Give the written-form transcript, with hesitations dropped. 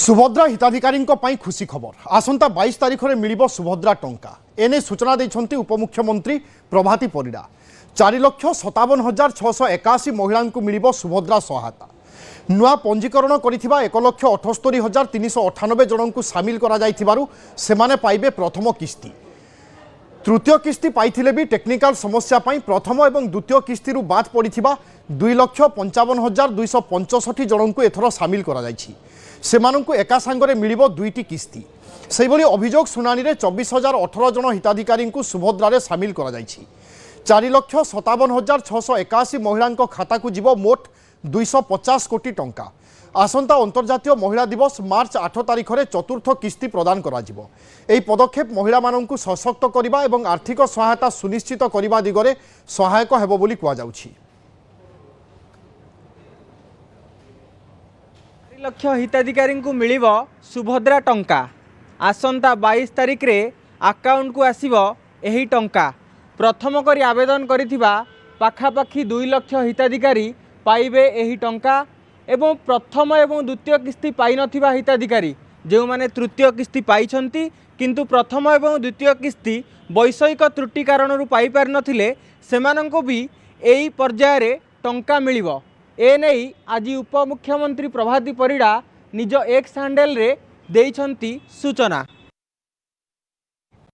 सुभद्रा हिताधिकारी खुशी खबर आसंता 22 तारिख में मिल सुभद्रा टंका एने सूचना देते उपमुख्यमंत्री प्रभाती परिड़ा 4,57,681 महिला मिल सुभद्रा सहायता नुआ पंजीकरण कर 1,78,398 जन को सामिल कर पाइबे प्रथम किस्ती तृतीय किस्ती पाइथिले भी टेक्निकल समस्या प्रथम और द्वितीय किस्ती बाद पड़ी 2,55,265 जन को एथर सामिल कर सेमानंकु एका सांगरे मिलिबो दुईटी किस्ती से अभियोग शुणानी 24,018 जन हिताधिकारी सुभद्रारे सामिल कर 4,57,681 महिला खाता को जीव मोट 250 कोटी टंका आसंता अंतर्जातीय महिला दिवस मार्च 8 तारिख में चतुर्थ किस्ती प्रदान करा जिवो। एही पदक्षेप महिला माननकु सशक्त करिबा एवं आर्थिक सहायता सुनिश्चित करिबा दिगरे सहायक हेबो बोली कुआ जाउछि। लक्ष हिताधिकारी को मिल सुभद्रा टंका आसंता 22 तारिख रे अकाउंट को आसीबो एही टंका प्रथम करी आवेदन करिथिबा पाखापाखी 2 लाख हिताधिकारी पाइबे एही टंका एवं प्रथम एवं द्वितीय किस्ती पाई नथिबा हिताधिकारी जो माने तृतीय किस्ती पाइछंती किंतु प्रथम एवं द्वितीय किस्ती वैषयिक त्रुटि कारण पाई पार नथिले सेमानंको भी एही पर्याय रे टंका मिलिबो। एने आज उपमुख्यमंत्री प्रभाती परिड़ा निज एक्स हैंडल रे देइछंती सूचना।